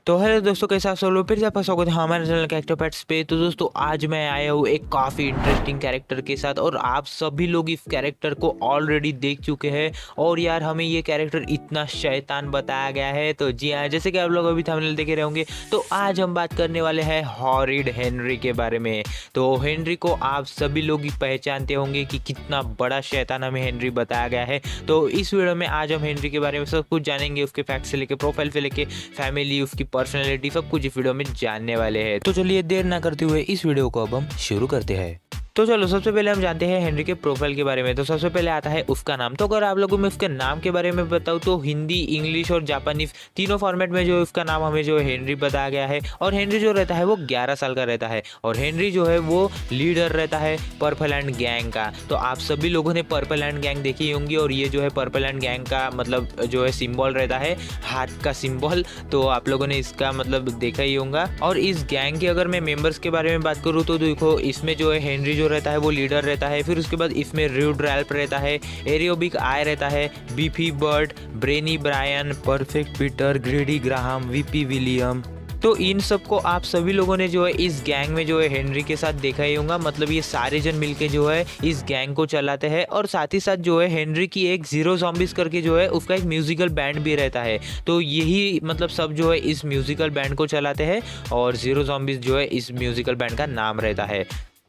तो हेलो दोस्तों, कैसे आप सब लोग? फिर से आपका स्वागत है हमारे चैनल कैरेक्टर पैट्स पे। तो दोस्तों आज मैं आया हूँ एक काफ़ी इंटरेस्टिंग कैरेक्टर के साथ, और आप सभी लोग इस कैरेक्टर को ऑलरेडी देख चुके हैं। और यार हमें ये कैरेक्टर इतना शैतान बताया गया है। तो जी हाँ, जैसे कि आप लोग अभी थंबनेल देखे रहे होंगे, तो आज हम बात करने वाले हैं हॉरिड हेनरी के बारे में। तो हेनरी को आप सभी लोग पहचानते होंगे कि कितना बड़ा शैतान हमें हेनरी बताया गया है। तो इस वीडियो में आज हम हेनरी के बारे में सब कुछ जानेंगे, उसके फैक्ट से लेके प्रोफाइल से लेके फैमिली, उसकी पर्सनैलिटी, सब कुछ इस वीडियो में जानने वाले हैं। तो चलिए देर ना करते हुए इस वीडियो को अब हम शुरू करते हैं। तो चलो सबसे पहले हम जानते हैं हेनरी के प्रोफाइल के बारे में। तो सबसे पहले आता है उसका नाम। तो अगर आप लोगों में उसके नाम के बारे में बताऊँ तो हिंदी, इंग्लिश और जापानीज तीनों फॉर्मेट में जो उसका नाम हमें जो हेनरी बताया गया है। और हेनरी जो रहता है वो 11 साल का रहता है, और हेनरी जो है वो लीडर रहता है पर्पल एंड गैंग का। तो आप सभी लोगों ने पर्पल एंड गैंग देखी होंगी, और ये जो है पर्पल एंड गैंग का मतलब जो है सिंबल रहता है हाथ का सिंबल। तो आप लोगों ने इसका मतलब देखा ही होगा। और इस गैंग के अगर मैं मेंबर्स के बारे में बात करूँ तो देखो, इसमें जो है हेनरी जो रहता है वो लीडर रहता है। फिर उसके बाद इसमें रूड रैल्फ रहता है, एरियोबिक आई रहता है, beefy bird, brainy Brian, perfect Peter, greedy Graham, weepy William. तो इन सब को आप सभी लोगों ने जो है इस गैंग में जो है हेनरी के साथ देखा ही होगा। मतलब ये सारे जन मिलके जो है इस गैंग को चलाते हैं। और साथ ही साथ जो है हेनरी की एक जीरो ज़ॉम्बीज करके जो है उसका एक म्यूजिकल बैंड भी रहता है। तो यही मतलब सब जो है इस म्यूजिकल बैंड को चलाते हैं, और जीरो ज़ॉम्बीज जो है इस म्यूजिकल बैंड का नाम रहता है।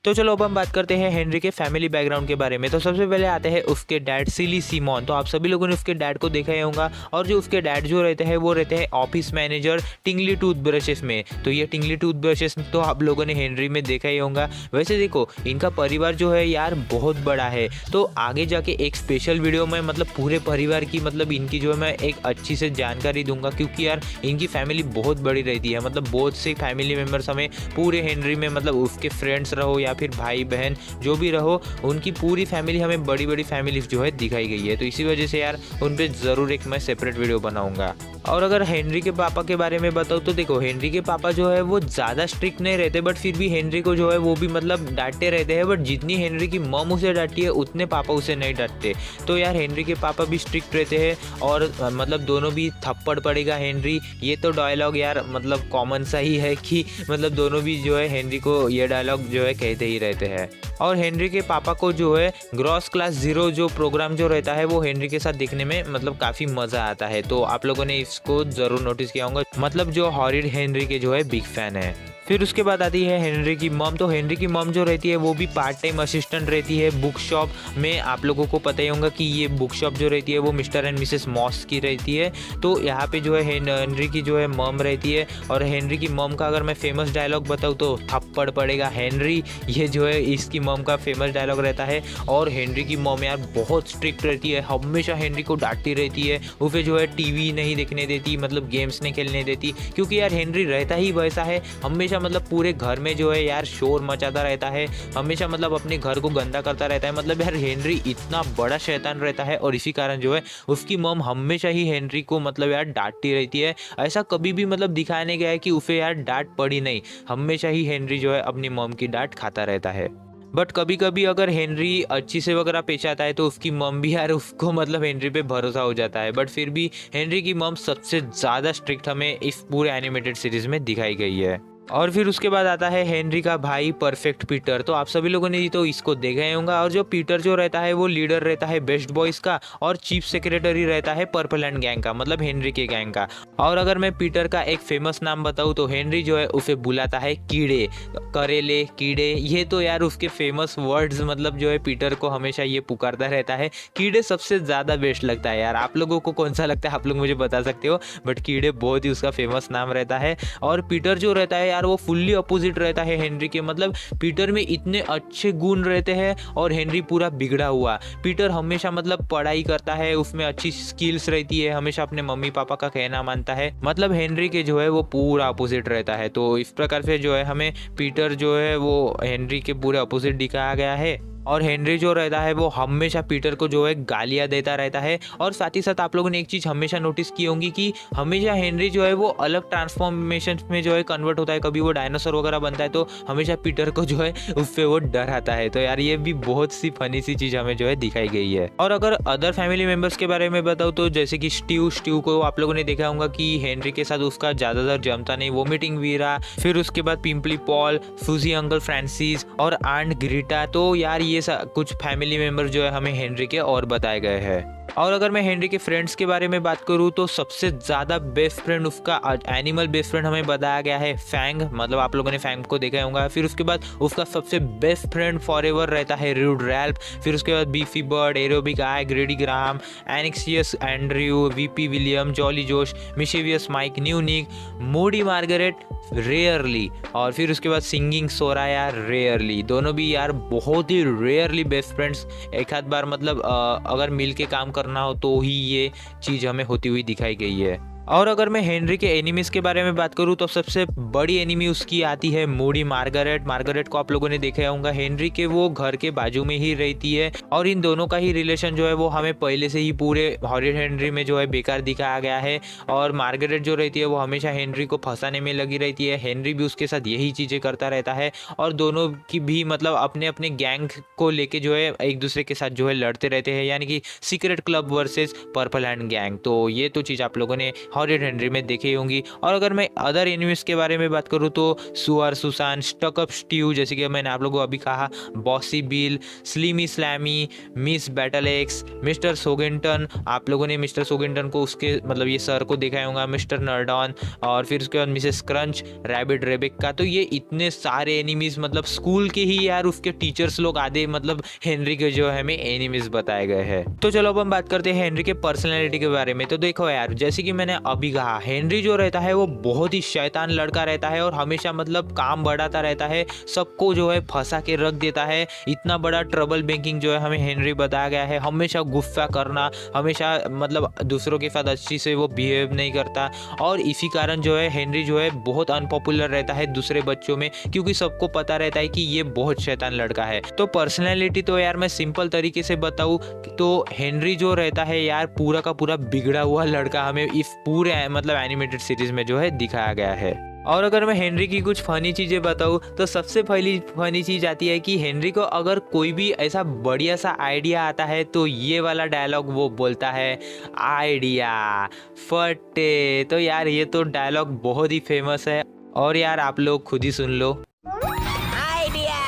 तो चलो अब हम बात करते हैं हेनरी के फैमिली बैकग्राउंड के बारे में। तो सबसे पहले आते हैं उसके डैड सिली सिमोन। तो आप सभी लोगों ने उसके डैड को देखा ही होगा। और जो उसके डैड जो रहते हैं वो रहते हैं ऑफिस मैनेजर टिंगली टूथब्रशेस में। तो ये टिंगली टूथब्रशेस तो आप लोगों ने हेनरी में देखा ही होगा। वैसे देखो, इनका परिवार जो है यार बहुत बड़ा है। तो आगे जाके एक स्पेशल वीडियो में मतलब पूरे परिवार की मतलब इनकी जो है मैं एक अच्छी से जानकारी दूंगा, क्योंकि यार इनकी फैमिली बहुत बड़ी रहती है। मतलब बहुत से फैमिली मेम्बर्स हमें पूरे हेनरी में मतलब उसके फ्रेंड्स रहो या फिर भाई बहन जो भी रहो, उनकी पूरी फैमिली हमें बड़ी बड़ी फैमिली जो है दिखाई गई है। तो इसी वजह से यार उन पे ज़रूर एक मैं सेपरेट वीडियो बनाऊंगा। और अगर हेनरी के पापा के बारे में बताऊँ तो देखो, हेनरी के पापा जो है वो ज़्यादा स्ट्रिक्ट नहीं रहते, बट फिर भी हेनरी को जो है वो भी मतलब डांटते रहते हैं। बट जितनी हेनरी की मम उसे डांटती है उतने पापा उसे नहीं डांटते। तो यार हेनरी के पापा भी स्ट्रिक्ट रहते हैं, और मतलब दोनों भी थप्पड़ पड़ेगा हेनरी, ये तो डायलॉग यार मतलब कॉमन सा ही है कि मतलब दोनों भी जो है हेनरी को ये डायलॉग जो है कहते ही रहते हैं। और हेनरी के पापा को जो है ग्रॉस क्लास जीरो जो प्रोग्राम जो रहता है वो हेनरी के साथ देखने में मतलब काफ़ी मज़ा आता है। तो आप लोगों ने इसको ज़रूर नोटिस किया होगा, मतलब जो हॉरिड हेनरी के जो है बिग फैन है। फिर उसके बाद आती है हेनरी की मम। तो हेनरी की मम जो रहती है वो भी पार्ट टाइम असिस्टेंट रहती है बुक शॉप में। आप लोगों को पता ही होगा कि ये बुक शॉप जो रहती है वो मिस्टर एंड मिसेस मॉस की रहती है। तो यहाँ पे जो है हेनरी की जो है मम रहती है। और हेनरी की मम का अगर मैं फेमस डायलॉग बताऊँ तो थप्पड़ पड़ेगा हेनरी, ये जो है इसकी मम का फेमस डायलॉग रहता है। और हेनरी की मम यार बहुत स्ट्रिक्ट रहती है, हमेशा हेनरी को डांटती रहती है, उसे जो है टीवी नहीं देखने देती, मतलब गेम्स नहीं खेलने देती, क्योंकि यार हेनरी रहता ही वैसा है। हमेशा मतलब पूरे घर में जो है यार शोर मचाता रहता है, हमेशा मतलब अपने घर को गंदा करता रहता है। मतलब यार हेनरी इतना बड़ा शैतान रहता है, और इसी कारण जो है उसकी मम हमेशा ही हेनरी को मतलब यार डांटती रहती है। ऐसा कभी भी मतलब दिखाया नहीं गया है कि उसे यार डांट पड़ी नहीं, हमेशा ही हेनरी जो है अपनी मम की डांट खाता रहता है। बट कभी कभी अगर हेनरी अच्छी से वगैरह पेश आता है तो उसकी मम भी यार उसको मतलब हेनरी पे भरोसा हो जाता है। बट फिर भी हेनरी की मम सबसे ज़्यादा स्ट्रिक्ट हमें इस पूरे एनिमेटेड सीरीज में दिखाई गई है। और फिर उसके बाद आता है हेनरी का भाई परफेक्ट पीटर। तो आप सभी लोगों ने तो इसको देखा ही होगा। और जो पीटर जो रहता है वो लीडर रहता है बेस्ट बॉयज का, और चीफ सेक्रेटरी रहता है पर्पल एंड गैंग का, मतलब हेनरी के गैंग का। और अगर मैं पीटर का एक फेमस नाम बताऊँ तो हेनरी जो है उसे बुलाता है कीड़े, करेले, कीड़े। ये तो यार उसके फेमस वर्ड्स, मतलब जो है पीटर को हमेशा ये पुकारता रहता है। कीड़े सबसे ज़्यादा बेस्ट लगता है यार। आप लोगों को कौन सा लगता है आप लोग मुझे बता सकते हो, बट कीड़े बहुत ही उसका फेमस नाम रहता है। और पीटर जो रहता है यार वो फुल्ली अपोजिट रहता है हेनरी के। मतलब पीटर में इतने अच्छे गुण रहते हैं और हेनरी पूरा बिगड़ा हुआ। पीटर हमेशा मतलब पढ़ाई करता है, उसमें अच्छी स्किल्स रहती है, हमेशा अपने मम्मी पापा का कहना मानता है। मतलब हेनरी के जो है वो पूरा अपोजिट रहता है। तो इस प्रकार से जो है हमें पीटर जो है वो हेनरी के पूरे अपोजिट दिखाया गया है। और हेनरी जो रहता है वो हमेशा पीटर को जो है गालियाँ देता रहता है। और साथ ही साथ आप लोगों ने एक चीज़ हमेशा नोटिस की होंगी कि हमेशा हेनरी जो है वो अलग ट्रांसफॉर्मेशन में जो है कन्वर्ट होता है। कभी वो डायनासोर वगैरह बनता है तो हमेशा पीटर को जो है उससे वो डर आता है। तो यार ये भी बहुत सी फनी सी चीज़ हमें जो है दिखाई गई है। और अगर अदर फैमिली मेंबर्स के बारे में बताऊँ तो जैसे कि स्टीव को आप लोगों ने देखा होगा कि हेनरी के साथ उसका ज़्यादातर जमता नहीं, वोमिटिंग वीरा, फिर उसके बाद पिंपली पॉल, सूजी अंकल फ्रांसिस और आंट ग्रीटा। तो यार ये कुछ फैमिली मेंबर जो है हमें हेनरी के और बताए गए हैं। और अगर मैं हेनरी के फ्रेंड्स के बारे में बात करूँ तो सबसे ज़्यादा बेस्ट फ्रेंड उसका एनिमल बेस्ट फ्रेंड हमें बताया गया है फैंग, मतलब आप लोगों ने फैंग को देखा होगा। फिर उसके बाद उसका सबसे बेस्ट फ्रेंड फॉरएवर रहता है रूड रैल्फ। फिर उसके बाद Beefy Bird, Aerobic Al, Greedy Graham, Anxious Andrew, Weepy William, Jolly Josh, Mischievous Mike, न्यूनिक, मूडी मार्गरेट रेयरली, और फिर उसके बाद सिंगिंग सोराया रेयरली। दोनों भी यार बहुत ही रेयरली बेस्ट फ्रेंड्स, एक आध बार मतलब अगर मिल के काम करना हो तो ही ये चीज़ हमें होती हुई दिखाई गई है। और अगर मैं हेनरी के एनिमीज के बारे में बात करूं तो सबसे बड़ी एनिमी उसकी आती है मूडी मार्गरेट को आप लोगों ने देखा होगा। हेनरी के वो घर के बाजू में ही रहती है और इन दोनों का ही रिलेशन जो है वो हमें पहले से ही पूरे हॉरिड हेनरी में जो है बेकार दिखाया गया है। और मार्गरेट जो रहती है वो हमेशा हेनरी को फंसाने में लगी रहती है, हेनरी भी उसके साथ यही चीज़ें करता रहता है। और दोनों की भी मतलब अपने अपने गैंग को लेके जो है एक दूसरे के साथ जो है लड़ते रहते हैं, यानी कि secret club versus purple hand gang. तो ये तो चीज़ आप लोगों ने हॉरिड हेनरी में देखी होंगी। और अगर मैं अदर एनिमीज के बारे में बात करूँ तो सुअर सुसान, स्टक अप स्टीव, जैसे कि मैंने आप लोगों को अभी कहा, Bossy Bill, Slimy Slammy, Miss Battle Axe, Mister सोगेंटन, आप लोगों ने मिस्टर सोगेंटन को उसके मतलब ये सर को देखा होगा, मिस्टर नर्डॉन, और फिर उसके बाद मिसेस क्रंच, रैबिट रेबेक्का। तो ये इतने सारे एनिमीज मतलब स्कूल के ही यार उसके टीचर्स लोग आधे मतलब हेनरी के जो है हमें एनिमीज बताए गए हैं। तो चलो अब हम बात करते हैं हेनरी के पर्सनैलिटी के बारे में। तो देखो यार, जैसे कि मैंने अभी कहा, हेनरी जो रहता है वो बहुत ही शैतान लड़का रहता है और हमेशा मतलब काम बढ़ाता रहता है, सबको जो है फंसा के रख देता है। इतना बड़ा ट्रबल मेकिंग जो है हमें हेनरी बताया गया है, हमेशा गुस्सा करना, हमेशा मतलब दूसरों के साथ अच्छी से वो बिहेव नहीं करता। और इसी कारण जो है हेनरी जो है बहुत अनपॉपुलर रहता है दूसरे बच्चों में, क्योंकि सबको पता रहता है कि ये बहुत शैतान लड़का है। तो पर्सनैलिटी तो यार मैं सिंपल तरीके से बताऊँ तो हेनरी जो रहता है यार पूरा का पूरा बिगड़ा हुआ लड़का हमें इस पूरे मतलब एनिमेटेड सीरीज में जो है दिखाया गया है। और अगर मैं हेनरी की कुछ फनी चीज़ें बताऊँ तो सबसे पहली फनी चीज़ आती है कि हेनरी को अगर कोई भी ऐसा बढ़िया सा आइडिया आता है तो ये वाला डायलॉग वो बोलता है, आइडिया फटे। तो यार ये तो डायलॉग बहुत ही फेमस है और यार आप लोग खुद ही सुन लो। आइडिया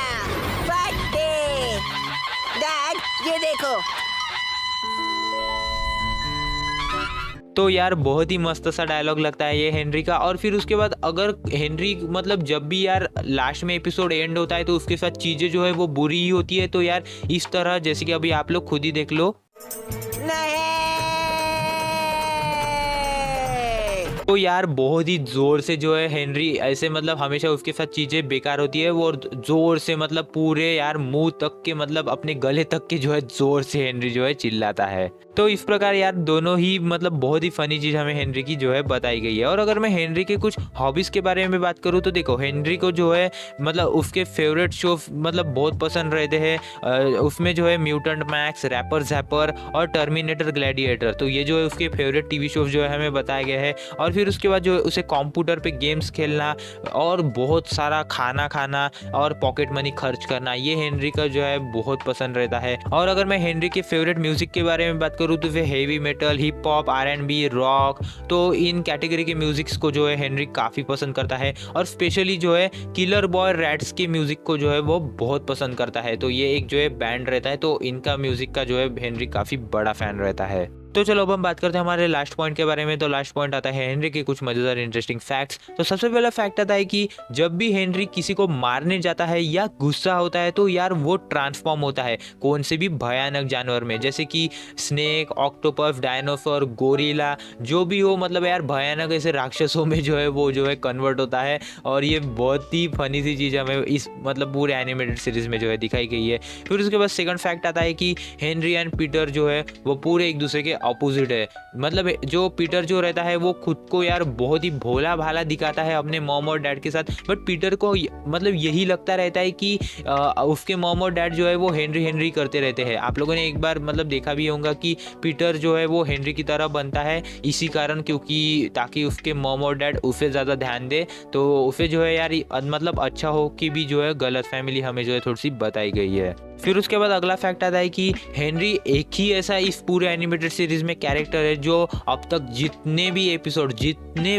फटे, डैड ये देखो। तो यार बहुत ही मस्त सा डायलॉग लगता है ये हेनरी का। और फिर उसके बाद अगर हेनरी मतलब जब भी यार लास्ट में एपिसोड एंड होता है तो उसके साथ चीज़ें जो है वो बुरी ही होती है। तो यार इस तरह जैसे कि अभी आप लोग खुद ही देख लो। नहीं, तो यार बहुत ही जोर से जो है हेनरी ऐसे मतलब हमेशा उसके साथ चीजें बेकार होती है वो जोर से मतलब पूरे यार मुंह तक के मतलब अपने गले तक के जो है जोर से हेनरी जो है चिल्लाता है। तो इस प्रकार यार दोनों ही मतलब बहुत ही फनी चीज हमें हेनरी की जो है बताई गई है। और अगर मैं हेनरी के कुछ हॉबीज के बारे में बात करूँ तो देखो, हेनरी को जो है मतलब उसके फेवरेट शो मतलब बहुत पसंद रहते हैं। उसमें जो है म्यूटेंट मैक्स, रैपर ज़ैपर और टर्मिनेटर ग्लैडिएटर। तो ये जो है उसके फेवरेट टीवी शोज जो है हमें बताया गया है। और फिर उसके बाद जो है उसे कंप्यूटर पे गेम्स खेलना और बहुत सारा खाना खाना और पॉकेट मनी खर्च करना, ये हेनरी का जो है बहुत पसंद रहता है। और अगर मैं हेनरी के फेवरेट म्यूजिक के बारे में बात करूँ तो वे heavy metal, hip hop, R&B, rock, तो इन कैटेगरी के म्यूजिक्स को जो है हेनरी काफ़ी पसंद करता है। और स्पेशली जो है किलर बॉय रैट्स के म्यूजिक को जो है वो बहुत पसंद करता है। तो ये एक जो है बैंड रहता है, तो इनका म्यूजिक का जो है हेनरी काफ़ी बड़ा फैन रहता है। तो चलो अब हम बात करते हैं हमारे लास्ट पॉइंट के बारे में। तो लास्ट पॉइंट आता है हेनरी के कुछ मजेदार इंटरेस्टिंग फैक्ट्स। तो सबसे पहला फैक्ट आता है कि जब भी हेनरी किसी को मारने जाता है या गुस्सा होता है तो यार वो ट्रांसफॉर्म होता है कौन से भी भयानक जानवर में, जैसे कि स्नेक, ऑक्टोपस, डायनासोर, गोरिल्ला, जो भी हो मतलब यार भयानक ऐसे राक्षसों में जो है वो जो है कन्वर्ट होता है। और ये बहुत ही फनी सी चीज़ हमें इस मतलब पूरे एनिमेटेड सीरीज में जो है दिखाई गई है। फिर उसके बाद सेकंड फैक्ट आता है कि हेनरी एंड पीटर जो है वो पूरे एक दूसरे के अपोजिट है। मतलब जो पीटर जो रहता है वो खुद को यार बहुत ही भोला भाला दिखाता है अपने मॉम और डैड के साथ, बट पीटर को मतलब यही लगता रहता है कि उसके मॉम और डैड जो है वो हेनरी हेनरी करते रहते हैं। आप लोगों ने एक बार मतलब देखा भी होगा कि पीटर जो है वो हेनरी की तरह बनता है इसी कारण, क्योंकि ताकि उसके मॉम और डैड उसे ज़्यादा ध्यान दे, तो उसे जो है यार मतलब अच्छा हो कि भी जो है गलत फैमिली हमें जो है थोड़ी सी बताई गई है। फिर उसके बाद अगला फैक्ट आता है कि हेनरी एक ही ऐसा इस पूरे एनिमेटेड सीरीज में कैरेक्टर है जो अब तक जितने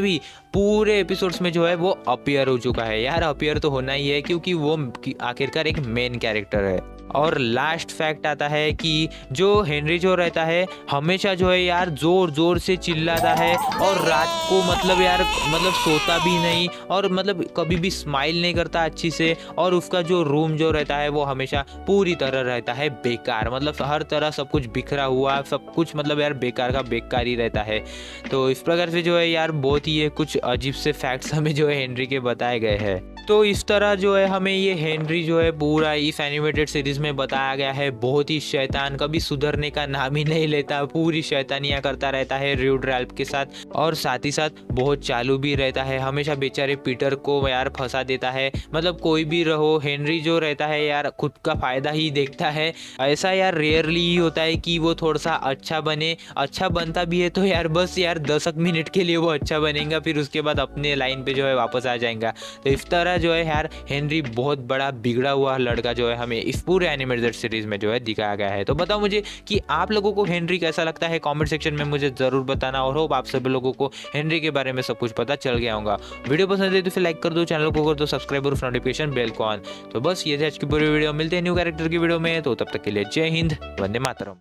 भी पूरे एपिसोड्स में जो है वो अपीयर हो चुका है। यार अपीयर तो होना ही है क्योंकि वो आखिरकार एक मेन कैरेक्टर है। और लास्ट फैक्ट आता है कि जो हेनरी जो रहता है हमेशा जो है यार जोर जोर से चिल्लाता है और रात को मतलब सोता भी नहीं और मतलब कभी भी स्माइल नहीं करता अच्छी से, और उसका जो रूम जो रहता है वो हमेशा पूरी तरह रहता है बेकार, मतलब हर तरह सब कुछ बिखरा हुआ, सब कुछ मतलब यार बेकार का बेकार ही रहता है। तो इस प्रकार से जो है यार बहुत ही कुछ अजीब से फैक्ट्स हमें जो है हेनरी के बताए गए हैं। तो इस तरह जो है हमें ये हेनरी जो है पूरा इस एनिमेटेड सीरीज में बताया गया है। बहुत ही शैतान, कभी सुधरने का नाम ही नहीं लेता, पूरी शैतानियाँ करता रहता है र्यूड रैल्फ के साथ, और साथ ही साथ बहुत चालू भी रहता है। हमेशा बेचारे पीटर को यार फंसा देता है। मतलब कोई भी रहो, हेनरी जो रहता है यार खुद का फायदा ही देखता है। ऐसा यार रेयरली ही होता है कि वो थोड़ा सा अच्छा बने, अच्छा बनता भी है तो यार बस यार 10 मिनट के लिए वो अच्छा बनेगा, फिर उसके बाद अपने लाइन पे जो है वापस आ जाएगा। तो इस तरह जो है यार हेनरी बहुत बड़ा बिगड़ा हुआ लड़का जो है हमें इस पूरे एनिमेटेड सीरीज में जो है दिखाया गया है। तो बताओ मुझे कि आप लोगों को हेनरी कैसा लगता है, कमेंट सेक्शन में मुझे जरूर बताना। और होप आप सभी लोगों को हेनरी के बारे में सब कुछ पता चल गया होगा। वीडियो पसंद है तो फिर लाइक कर दो, चैनल को कर दो सब्सक्राइब और नोटिफिकेशन बेल को ऑन। तो बस ये आज की पूरी वीडियो, मिलते हैं न्यू कैरेक्टर की वीडियो में, तो तब तक के लिए जय हिंद, वंदे मातरम।